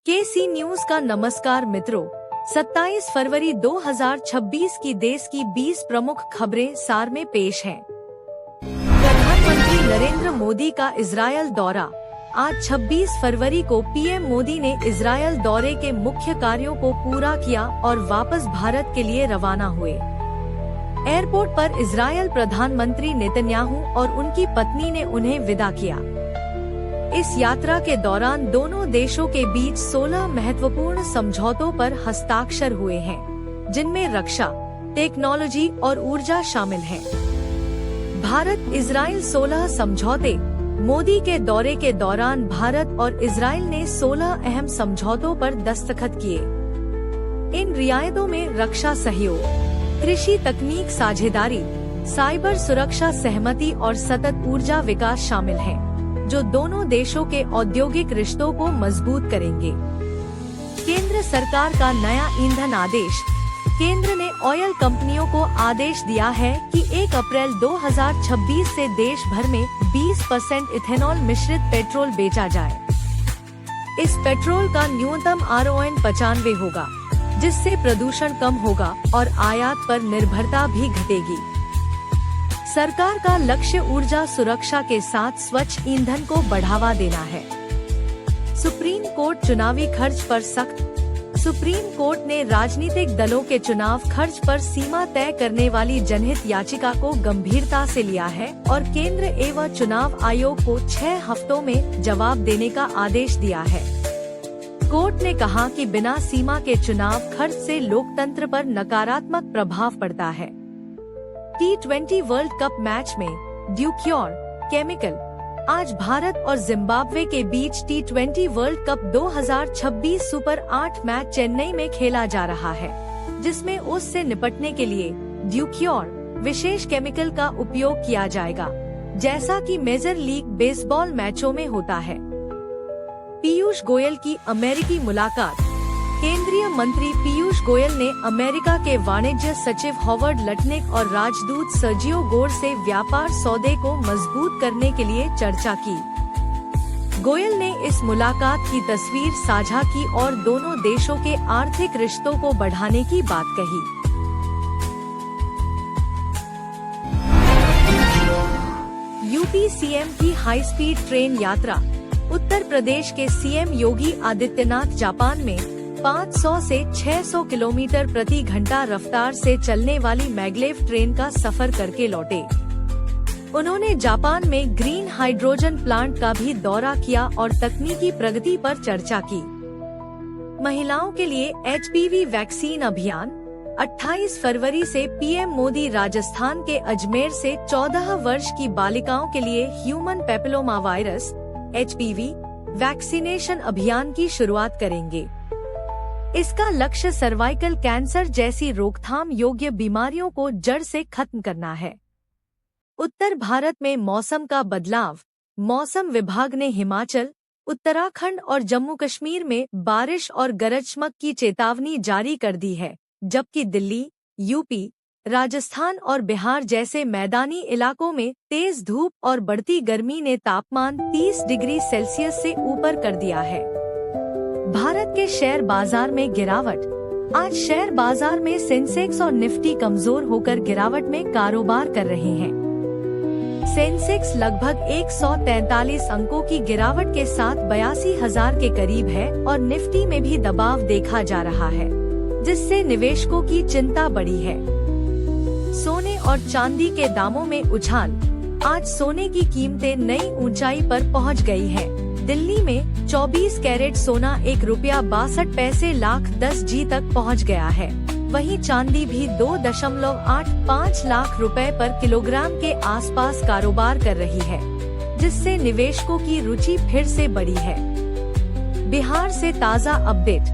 केसी news का नमस्कार मित्रों। 27 फरवरी 2026 की देश की 20 प्रमुख खबरें सार में पेश हैं। प्रधानमंत्री नरेंद्र मोदी का इजरायल दौरा। आज 26 फरवरी को पीएम मोदी ने इजरायल दौरे के मुख्य कार्यों को पूरा किया और वापस भारत के लिए रवाना हुए। एयरपोर्ट पर इजरायल प्रधानमंत्री नेतन्याहू और उनकी पत्नी ने उन्हें विदा किया। इस यात्रा के दौरान दोनों देशों के बीच 16 महत्वपूर्ण समझौतों पर हस्ताक्षर हुए हैं, जिनमें रक्षा, टेक्नोलॉजी और ऊर्जा शामिल है। भारत इजराइल 16 समझौते। मोदी के दौरे के दौरान भारत और इजराइल ने 16 अहम समझौतों पर दस्तखत किए। इन रियायतों में रक्षा सहयोग, कृषि तकनीक साझेदारी, साइबर सुरक्षा सहमति और सतत ऊर्जा विकास शामिल है, जो दोनों देशों के औद्योगिक रिश्तों को मजबूत करेंगे। केंद्र सरकार का नया ईंधन आदेश। केंद्र ने ऑयल कंपनियों को आदेश दिया है कि 1 अप्रैल 2026 से देश भर में 20% इथेनॉल मिश्रित पेट्रोल बेचा जाए। इस पेट्रोल का न्यूनतम RON 95 होगा, जिससे प्रदूषण कम होगा और आयात पर निर्भरता भी घटेगी। सरकार का लक्ष्य ऊर्जा सुरक्षा के साथ स्वच्छ ईंधन को बढ़ावा देना है। सुप्रीम कोर्ट चुनावी खर्च पर सख्त। सुप्रीम कोर्ट ने राजनीतिक दलों के चुनाव खर्च पर सीमा तय करने वाली जनहित याचिका को गंभीरता से लिया है और केंद्र एवं चुनाव आयोग को 6 हफ्तों में जवाब देने का आदेश दिया है। कोर्ट ने कहा कि बिना सीमा के चुनाव खर्च से लोकतंत्र पर नकारात्मक प्रभाव पड़ता है। T20 वर्ल्ड कप मैच में ड्यूक्योर केमिकल। आज भारत और जिम्बाब्वे के बीच T20 world cup 2026 super 8 match Chennai में खेला जा रहा है, जिसमें उससे निपटने के लिए ड्यूक्योर विशेष केमिकल का उपयोग किया जाएगा, जैसा कि मेजर लीग बेसबॉल मैचों में होता है। पीयूष गोयल की अमेरिकी मुलाकात। केंद्रीय मंत्री पीयूष गोयल ने अमेरिका के वाणिज्य सचिव हॉवर्ड लटनिक और राजदूत सर्जियो गोर से व्यापार सौदे को मजबूत करने के लिए चर्चा की। गोयल ने इस मुलाकात की तस्वीर साझा की और दोनों देशों के आर्थिक रिश्तों को बढ़ाने की बात कही। यूपी सीएम की हाई स्पीड ट्रेन यात्रा। उत्तर प्रदेश के सीएम योगी आदित्यनाथ जापान में 500 से 600 किलोमीटर प्रति घंटा रफ्तार से चलने वाली मैग्लेव ट्रेन का सफर करके लौटे। उन्होंने जापान में ग्रीन हाइड्रोजन प्लांट का भी दौरा किया और तकनीकी प्रगति पर चर्चा की। महिलाओं के लिए HPV वैक्सीन अभियान। 28 फरवरी से पीएम मोदी राजस्थान के अजमेर से 14 वर्ष की बालिकाओं के लिए human papilloma virus HPV vaccination अभियान की शुरुआत करेंगे। इसका लक्ष्य सर्वाइकल कैंसर जैसी रोकथाम योग्य बीमारियों को जड़ से खत्म करना है। उत्तर भारत में मौसम का बदलाव। मौसम विभाग ने हिमाचल, उत्तराखंड और जम्मू कश्मीर में बारिश और गरज चमक की चेतावनी जारी कर दी है, जबकि दिल्ली, यूपी, राजस्थान और बिहार जैसे मैदानी इलाकों में तेज धूप और बढ़ती गर्मी ने तापमान 30 डिग्री सेल्सियस से ऊपर कर दिया है। भारत के शेयर बाजार में गिरावट। आज शेयर बाजार में सेंसेक्स और निफ्टी कमजोर होकर गिरावट में कारोबार कर रहे हैं। सेंसेक्स लगभग 143 अंकों की गिरावट के साथ 82,000 के करीब है और निफ्टी में भी दबाव देखा जा रहा है, जिससे निवेशकों की चिंता बढ़ी है। सोने और चांदी के दामों में उछाल। आज सोने की कीमतें नई ऊंचाई पर पहुंच गई है। दिल्ली में 24 कैरेट सोना ₹1.62 लाख 10 जी तक पहुंच गया है। वहीं चांदी भी 2.85 लाख रुपए पर किलोग्राम के आसपास कारोबार कर रही है, जिससे निवेशकों की रुचि फिर से बढ़ी है। बिहार से ताज़ा अपडेट।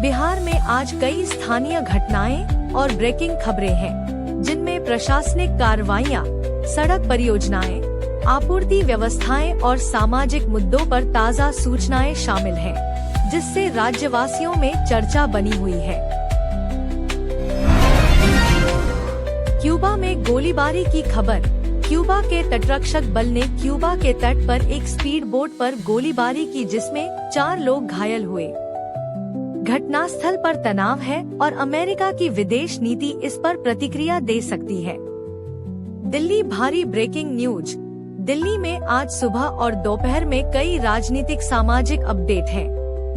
बिहार में आज कई स्थानीय घटनाएं और ब्रेकिंग खबरें हैं, जिनमें प्रशासनिक कार्रवाइयां, सड़क परियोजनाएं, आपूर्ति व्यवस्थाएं और सामाजिक मुद्दों पर ताज़ा सूचनाएं शामिल हैं, जिससे राज्यवासियों में चर्चा बनी हुई है। क्यूबा में गोलीबारी की खबर। क्यूबा के तटरक्षक बल ने क्यूबा के तट पर एक स्पीड बोट पर गोलीबारी की, जिसमें 4 लोग घायल हुए। घटनास्थल पर तनाव है और अमेरिका की विदेश नीति इस पर प्रतिक्रिया दे सकती है। दिल्ली भारी ब्रेकिंग न्यूज। दिल्ली में आज सुबह और दोपहर में कई राजनीतिक सामाजिक अपडेट हैं,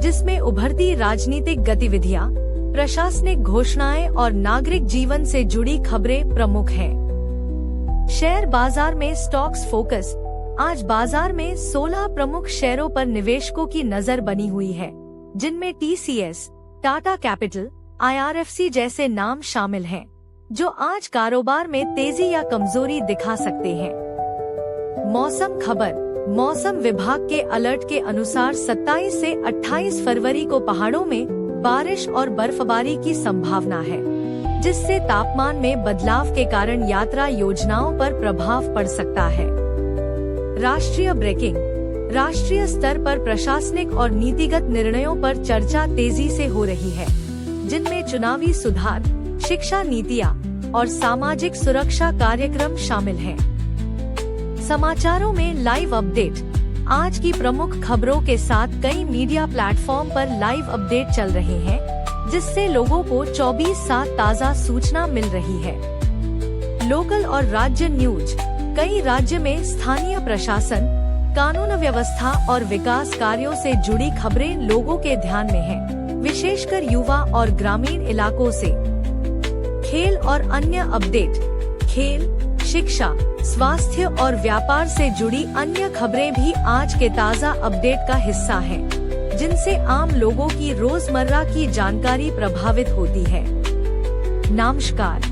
जिसमें उभरती राजनीतिक गतिविधियां, प्रशासनिक घोषणाएं और नागरिक जीवन से जुड़ी खबरें प्रमुख हैं। शेयर बाजार में स्टॉक्स फोकस। आज बाजार में 16 प्रमुख शेयरों पर निवेशकों की नजर बनी हुई है, जिनमें TCS, टाटा कैपिटल, IRFC जैसे नाम शामिल हैं, जो आज कारोबार में तेजी या कमजोरी दिखा सकते हैं। मौसम खबर। मौसम विभाग के अलर्ट के अनुसार 27 से 28 फरवरी को पहाड़ों में बारिश और बर्फबारी की संभावना है, जिससे तापमान में बदलाव के कारण यात्रा योजनाओं पर प्रभाव पड़ सकता है। राष्ट्रीय ब्रेकिंग। राष्ट्रीय स्तर पर प्रशासनिक और नीतिगत निर्णयों पर चर्चा तेजी से हो रही है, जिनमें चुनावी सुधार, शिक्षा नीतियां और सामाजिक सुरक्षा कार्यक्रम शामिल हैं। समाचारों में लाइव अपडेट। आज की प्रमुख खबरों के साथ कई मीडिया प्लेटफॉर्म पर लाइव अपडेट चल रहे हैं, जिससे लोगों को 24/7 ताज़ा सूचना मिल रही है। लोकल और राज्य न्यूज। कई राज्य में स्थानीय प्रशासन, कानून व्यवस्था और विकास कार्यों से जुड़ी खबरें लोगों के ध्यान में हैं, विशेषकर युवा और ग्रामीण इलाकों से। खेल और अन्य अपडेट। खेल, शिक्षा, स्वास्थ्य और व्यापार से जुड़ी अन्य खबरें भी आज के ताज़ा अपडेट का हिस्सा हैं, जिनसे आम लोगों की रोजमर्रा की जानकारी प्रभावित होती है। नमस्कार।